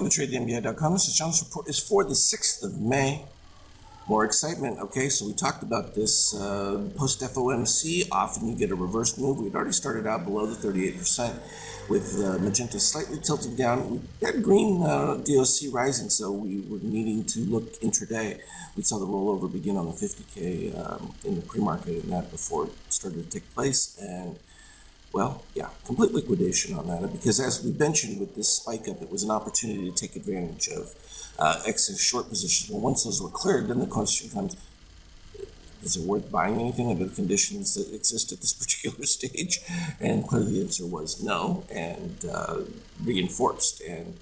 Welcome to TradeTheNBI.com. This is John's report is for the 6th of May. More excitement. Okay, so we talked about this post-FOMC. Often you get a reverse move. We'd already started out below the 38% with magenta slightly tilted down. We had green DOC rising, so we were needing to look intraday. We saw the rollover begin on the 50K in the pre-market and that before it started to take place. And well, yeah, complete liquidation on that, because as we mentioned with this spike up, it was an opportunity to take advantage of excess short positions. Well, once those were cleared, then the question comes, is it worth buying anything under the conditions that exist at this particular stage? And clearly the answer was no, and reinforced. And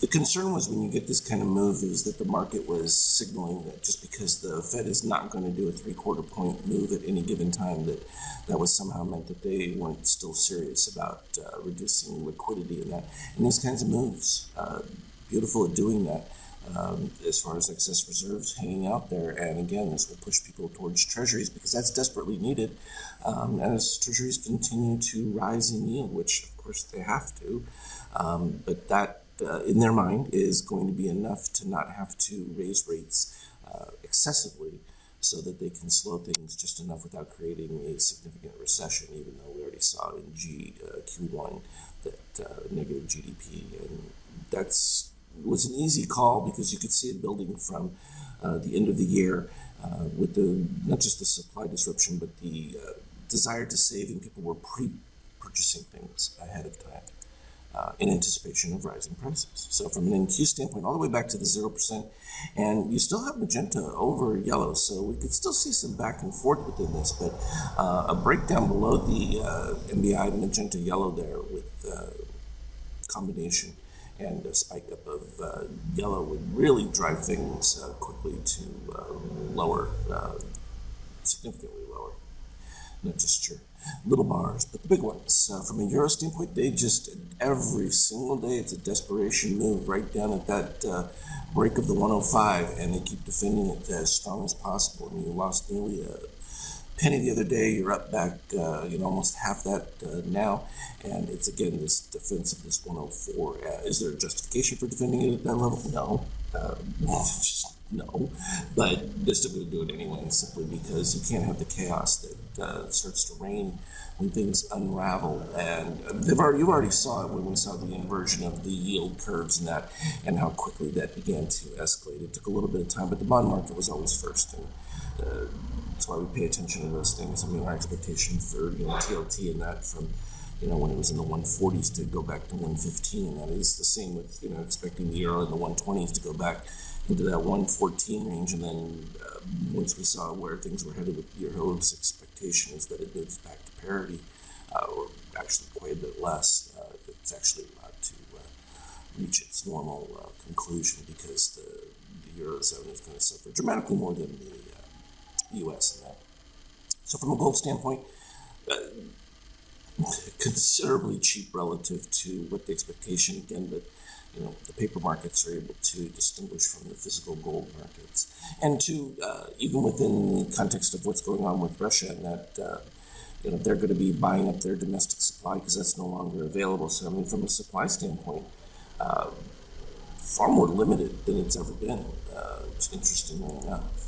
the concern was when you get this kind of move is that the market was signaling that just because the Fed is not going to do a 3/4 point move at any given time, that was somehow meant that they weren't still serious about reducing liquidity in that. And these kinds of moves, beautiful at doing that as far as excess reserves hanging out there. And again, this will push people towards treasuries because that's desperately needed as treasuries continue to rise in yield, which of course they have to. But that in their mind is going to be enough to not have to raise rates excessively so that they can slow things just enough without creating a significant recession, even though we already saw in Q1 that negative GDP. And that's was an easy call because you could see it building from the end of the year with the not just the supply disruption, but the desire to save, and people were pre-purchasing things ahead of time in anticipation of rising prices. So from an NQ standpoint, all the way back to the 0%, and you still have magenta over yellow, so we could still see some back and forth within this, but a breakdown below the NBI magenta yellow there with combination and a spike up of yellow would really drive things quickly to lower, significantly lower. Not just your little bars, but the big ones. From a euro standpoint, they just, every single day, it's a desperation move right down at that break of the 105, and they keep defending it as strong as possible. And you lost nearly a penny the other day. You're up back, almost half that now. And it's, again, this defense of this 104. Is there a justification for defending it at that level? No. Just no. But they're still going to do it anyway, simply because you can't have the chaos that starts to reign when things unravel. And you've already saw it when we saw the inversion of the yield curves and that, and how quickly that began to escalate. It took a little bit of time, but the bond market was always first. And that's why we pay attention to those things. I mean, our expectation for TLT and that from when it was in the 140s to go back to 115, and that is the same with expecting the euro in the 120s to go back into that 114 range, and then once we saw where things were headed with euro's expectation is that it moves back to parity, or actually quite a bit less. It's actually about to reach its normal conclusion because the eurozone is going to suffer dramatically more than the U.S. in that. So from a gold standpoint, considerably cheap relative to what the expectation, again, but the paper markets are able to distinguish from the physical gold markets. And to, even within the context of what's going on with Russia, and that, they're going to be buying up their domestic supply because that's no longer available. So, I mean, from a supply standpoint, far more limited than it's ever been, interestingly enough.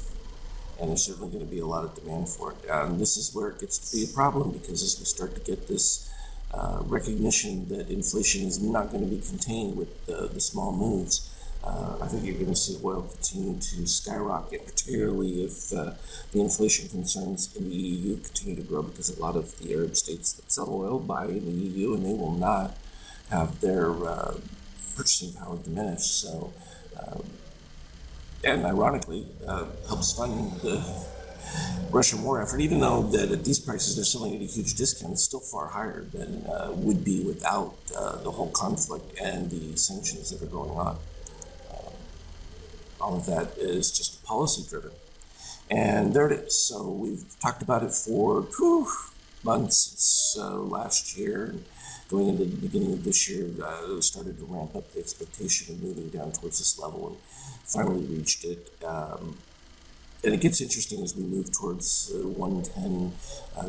And there's certainly going to be a lot of demand for it. And this is where it gets to be a problem, because as we start to get this recognition that inflation is not going to be contained with the small moves, I think you're going to see oil continue to skyrocket, particularly if the inflation concerns in the EU continue to grow, because a lot of the Arab states that sell oil buy in the EU, and they will not have their purchasing power diminished. So, and ironically, helps fund the Russian war effort, even though that at these prices they're selling at a huge discount. It's still far higher than would be without the whole conflict and the sanctions that are going on. All of that is just policy driven. And there it is. So we've talked about it for months since last year, and going into the beginning of this year, started to ramp up the expectation of moving down towards this level, and finally reached it. And it gets interesting as we move towards 110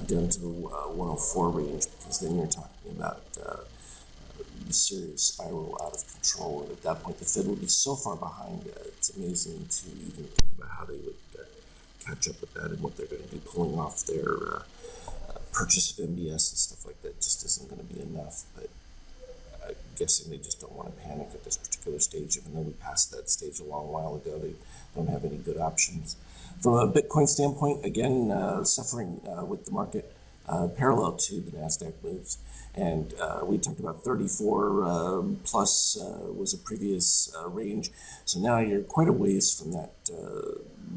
down to the 104 range, because then you're talking about the serious spiral out of control, and at that point, the Fed would be so far behind. It's amazing to even think about how they would catch up with that and what they're going to do, pulling off their purchase of MBS and stuff like that just isn't going to be enough. But I'm guessing they just don't want to panic at this particular stage, even though we passed that stage a long while ago. They don't have any good options. From a Bitcoin standpoint, again, suffering with the market parallel to the NASDAQ moves. And we talked about 34 plus was a previous range. So now you're quite a ways from that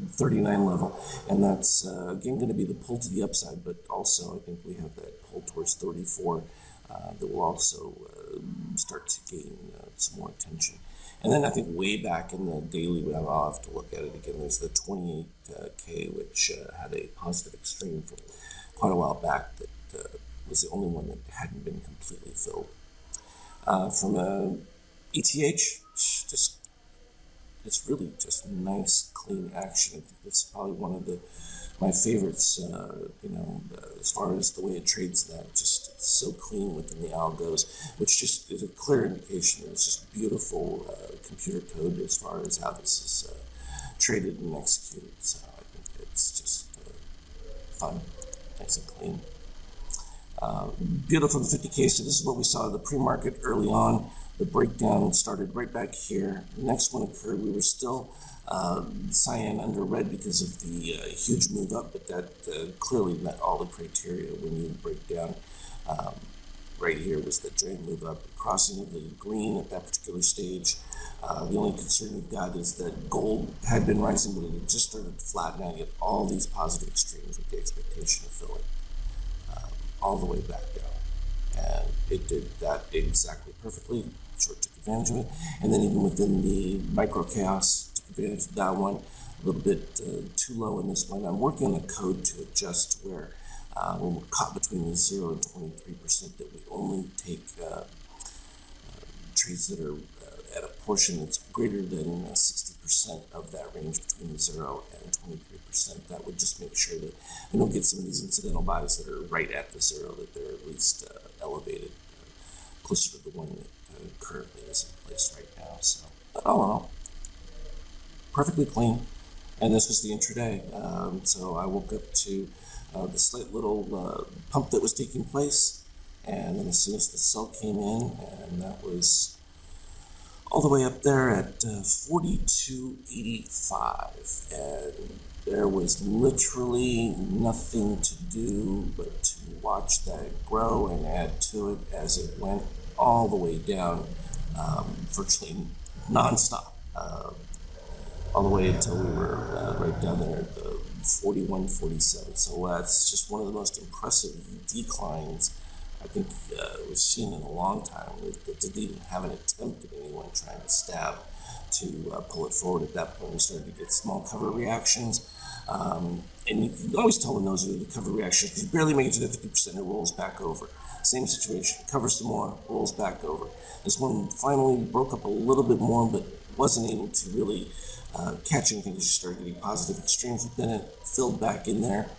39 level. And that's, again, going to be the pull to the upside. But also, I think we have that pull towards 34 that will also start to gain some more attention. And then I think way back in the daily, I'll have to look at it again, there's the 28K, which had a positive extreme from quite a while back that was the only one that hadn't been completely filled. From ETH, it's really just nice, clean action. I think that's probably one of my favorites, as far as the way it trades that. Just it's so clean within the algos, which just is a clear indication that it's just beautiful computer code as far as how this is traded and executed. So I think it's just fun, nice and clean. Beautiful from the 50K. So this is what we saw in the pre-market early on. The breakdown started right back here. The next one occurred. We were still cyan under red because of the huge move up, but that clearly met all the criteria when you break down. Right here was the giant move up, crossing of the green at that particular stage. The only concern we've got is that gold had been rising, but it had just started to flatten out. You have all these positive extremes with the expectation of filling all the way back down. And it did that exactly perfectly. Short took advantage of it. And then even within the micro chaos, took advantage of that one. A little bit too low in this one. I'm working on the code to adjust to where when we're caught between the 0 and 23%, that we only take trades that are at a portion that's greater than 60% of that range between the 0 and 23%. That would just make sure that we don't get some of these incidental buys that are right at the 0, that they're at least elevated closer to the one that currently is in place right now. So, all in all, perfectly clean. And this was the intraday. So I woke up to the slight little pump that was taking place. And then as soon as the sell came in, and that was all the way up there at 42.85, and there was literally nothing to do but to watch that grow and add to it as it went all the way down, virtually nonstop, all the way until we were right down there at the 41.47. So that's just one of the most impressive declines I think we've seen in a long time. It didn't even have an attempt at anyone trying to stab to pull it forward. At that point, we started to get small cover reactions. And you can always tell when those are the cover reactions because you barely make it to the 50% and it rolls back over. Same situation, covers some more, rolls back over. This one finally broke up a little bit more, but wasn't able to really catch anything because you started getting positive extremes within it, filled back in there.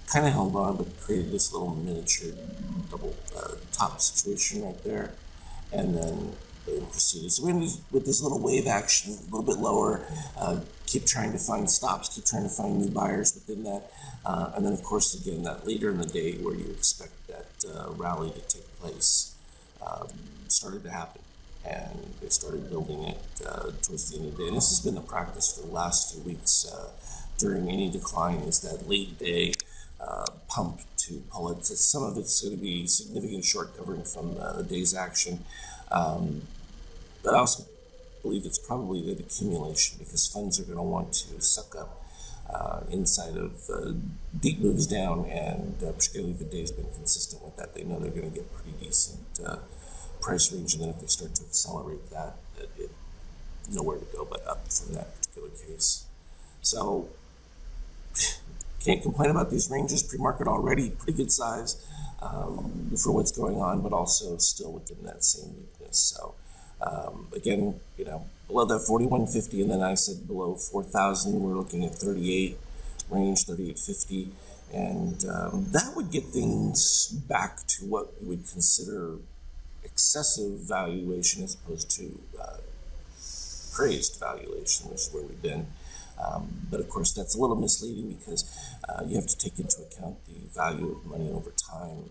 Kind of held on, but created this little miniature double top situation right there, and then they proceeded. So we're going to, with this little wave action, a little bit lower, keep trying to find stops, keep trying to find new buyers within that, and then of course again that later in the day where you expect that rally to take place started to happen, and they started building it towards the end of the day. And this has been the practice for the last few weeks during any decline, is that late day pump to pull it. Some of it's going to be significant short covering from the day's action, but I also believe it's probably the accumulation because funds are going to want to suck up inside of deep moves down, and particularly if the day's been consistent with that, they know they're going to get pretty decent price range, and then if they start to accelerate that, nowhere to go but up from that particular case. So can't complain about these ranges. Pre-market already pretty good size for what's going on, but also still within that same weakness. So again, below that 41.50, and then I said below 4,000, we're looking at 38 range, 38.50, and that would get things back to what we would consider excessive valuation as opposed to appraised valuation, which is where we've been. But of course, that's a little misleading because you have to take into account the value of money over time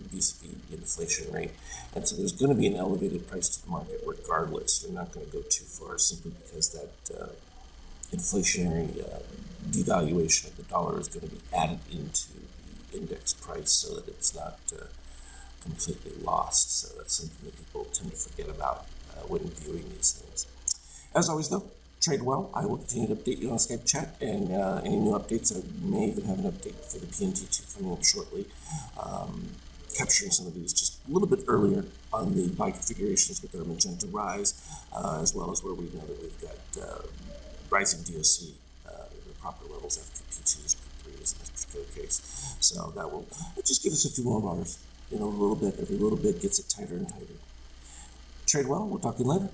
vis-a-vis the inflation rate. And so there's going to be an elevated price to the market regardless. You're not going to go too far simply because that inflationary devaluation of the dollar is going to be added into the index price so that it's not completely lost. So that's something that people tend to forget about when viewing these things. As always, though, trade well. I will continue to update you on Skype chat and any new updates. I may even have an update for the PNT2 coming up shortly, capturing some of these just a little bit earlier on the buy configurations with our Magenta Rise, as well as where we know that we've got rising DOC, the proper levels after P2s, P3s in this particular case. So that will just give us a few more bars. A little bit, every little bit gets it tighter and tighter. Trade well. We'll talk to you later.